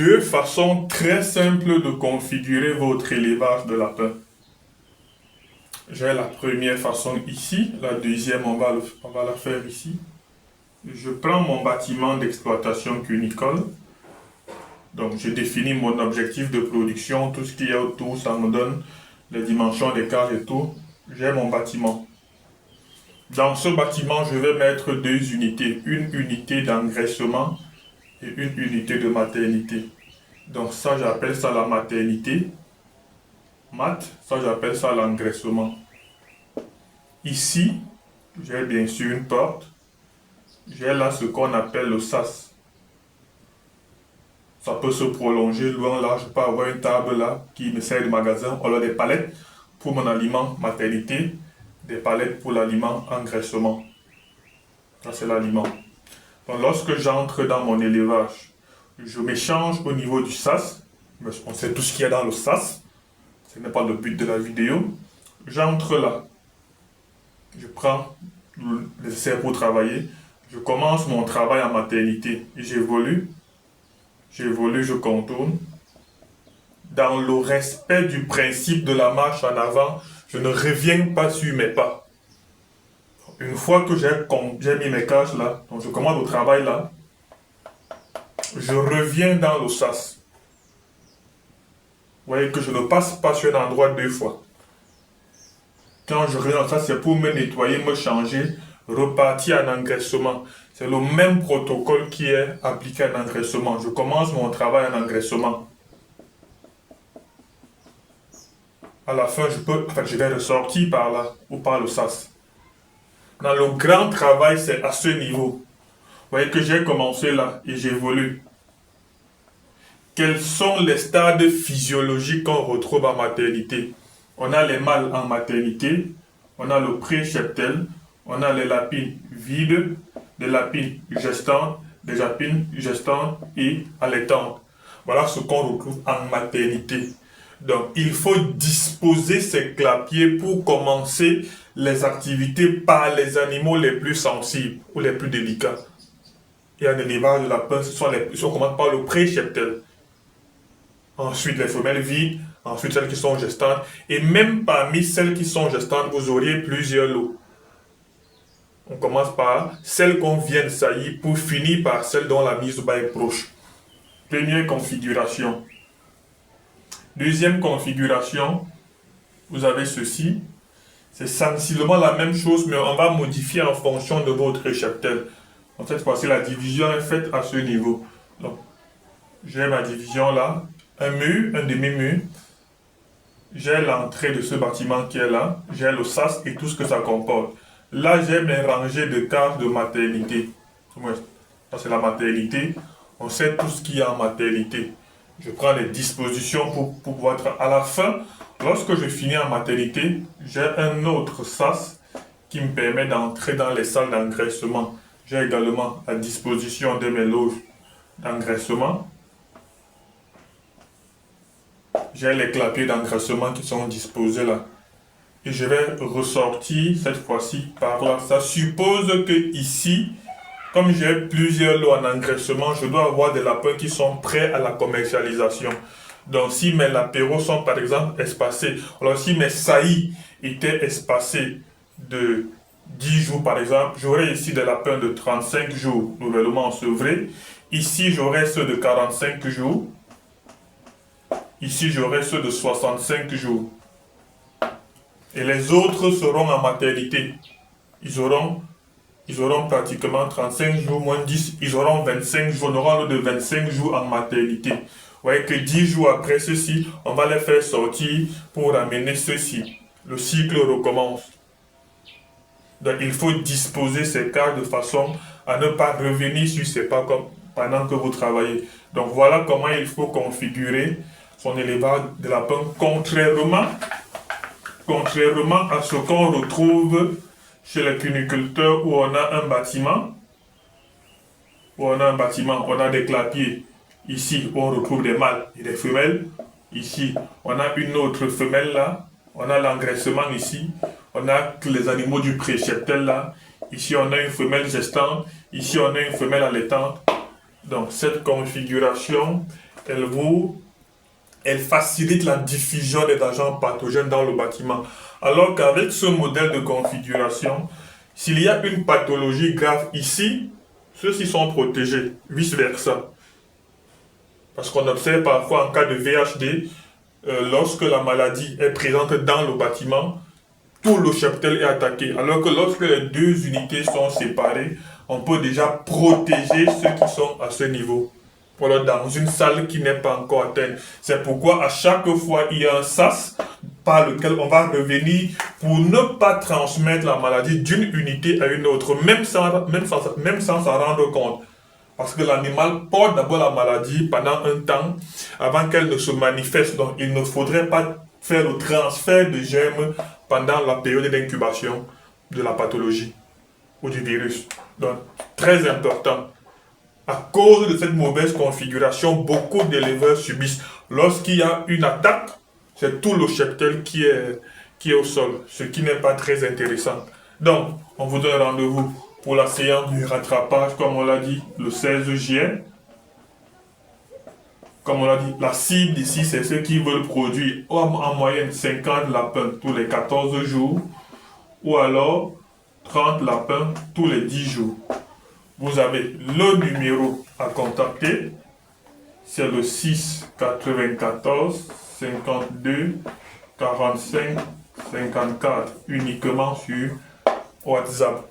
Deux façons très simples de configurer votre élevage de lapins. J'ai la première façon ici, la deuxième on va la faire ici. Je prends mon bâtiment d'exploitation cunicole. Donc je définis mon objectif de production, tout ce qu'il y a autour, ça me donne les dimensions des cages et tout. J'ai mon bâtiment. Dans ce bâtiment, je vais mettre deux unités. Une unité d'engraissement et une unité de maternité. Donc ça, j'appelle ça la maternité. Ça, j'appelle ça l'engraissement. Ici, j'ai bien sûr une porte. J'ai là ce qu'on appelle le sas. Ça peut se prolonger loin là. Je peux avoir une table là qui me sert de magasin. On a des palettes pour mon aliment maternité, des palettes pour l'aliment engraissement. Ça, c'est l'aliment. Donc, lorsque j'entre dans mon élevage, je m'échange au niveau du sas. On sait tout ce qu'il y a dans le sas. Ce n'est pas le but de la vidéo. J'entre là. Je prends le nécessaire pour travailler. Je commence mon travail en maternité. J'évolue, je contourne. Dans le respect du principe de la marche en avant, je ne reviens pas sur mes pas. Une fois que j'ai mis mes cages là, donc je commence au travail là, je reviens dans le sas. Vous voyez que je ne passe pas sur un endroit deux fois. Quand je reviens dans le sas, c'est pour me nettoyer, me changer, repartir en engraissement. C'est le même protocole qui est appliqué en engraissement. Je commence mon travail en engraissement. À la fin, je vais ressortir par là ou par le sas. Dans le grand travail, c'est à ce niveau. Vous voyez que j'ai commencé là et j'évolue. Quels sont les stades physiologiques qu'on retrouve en maternité? On a les mâles en maternité, on a le pré-cheptel, on a les lapines vides, des lapines gestantes, des lapines gestantes et allaitantes. Voilà ce qu'on retrouve en maternité. Donc, il faut disposer ces clapiers pour commencer les activités par les animaux les plus sensibles ou les plus délicats. Et en élevage de lapins, on commence par le pré-cheptel. Ensuite, les femelles vides, ensuite celles qui sont gestantes. Et même parmi celles qui sont gestantes, vous auriez plusieurs lots. On commence par celles qu'on vient de saillir pour finir par celles dont la mise au bas est proche. Première configuration. Deuxième configuration, vous avez ceci. C'est sensiblement la même chose, mais on va modifier en fonction de votre cheptel. En cette fois-ci, la division est faite à ce niveau. Donc, j'ai ma division là, un mur, un demi-mur. J'ai l'entrée de ce bâtiment qui est là. J'ai le sas et tout ce que ça comporte. Là, j'ai mes rangées de cages de maternité. Ça, c'est la maternité. On sait tout ce qu'il y a en maternité. Je prends les dispositions pour pouvoir être à la fin. Lorsque je finis en maternité, j'ai un autre sas qui me permet d'entrer dans les salles d'engraissement. J'ai également à disposition de mes loges d'engraissement. J'ai les clapiers d'engraissement qui sont disposés là. Et je vais ressortir cette fois-ci par là. Ça suppose que ici, comme j'ai plusieurs lots en engraissement, je dois avoir des lapins qui sont prêts à la commercialisation. Donc si mes lapéraux sont par exemple espacés, alors si mes saillies étaient espacées de 10 jours par exemple, j'aurais ici des lapins de 35 jours nouvellement ensevrés. Ici j'aurais ceux de 45 jours. Ici j'aurai ceux de 65 jours. Et les autres seront en maternité. Ils auront pratiquement 35 jours moins 10. Ils auront 25 jours. On aura de 25 jours en maternité. Vous voyez que 10 jours après ceci, on va les faire sortir pour amener ceci. Le cycle recommence. Donc il faut disposer ces cages de façon à ne pas revenir sur ces pas pendant que vous travaillez. Donc voilà comment il faut configurer son élevage de lapins, contrairement à ce qu'on retrouve chez les cuniculteurs où on a un bâtiment, on a des clapiers. Ici, on retrouve des mâles et des femelles. Ici, on a une autre femelle là. On a l'engraissement ici. On a les animaux du pré-cheptel là. Ici, on a une femelle gestante. Ici, on a une femelle allaitante. Donc, cette configuration elle facilite la diffusion des agents pathogènes dans le bâtiment. Alors qu'avec ce modèle de configuration, s'il y a une pathologie grave ici, ceux-ci sont protégés, vice-versa. Parce qu'on observe parfois en cas de VHD, lorsque la maladie est présente dans le bâtiment, tout le cheptel est attaqué. Alors que lorsque les deux unités sont séparées, on peut déjà protéger ceux qui sont à ce niveau. Voilà, dans une salle qui n'est pas encore atteinte. C'est pourquoi à chaque fois, il y a un sas par lequel on va revenir pour ne pas transmettre la maladie d'une unité à une autre, même sans s'en rendre compte. Parce que l'animal porte d'abord la maladie pendant un temps avant qu'elle ne se manifeste. Donc il ne faudrait pas faire le transfert de germes pendant la période d'incubation de la pathologie ou du virus. Donc très important. À cause de cette mauvaise configuration, beaucoup d'éleveurs subissent. Lorsqu'il y a une attaque, c'est tout le cheptel qui est au sol, ce qui n'est pas très intéressant. Donc, on vous donne rendez-vous pour la séance du rattrapage, comme on l'a dit, le 16 juillet. Comme on l'a dit, la cible ici, c'est ceux qui veulent produire en moyenne 50 lapins tous les 14 jours, ou alors 30 lapins tous les 10 jours. Vous avez le numéro à contacter, c'est le 6 94 52 45 54, uniquement sur WhatsApp.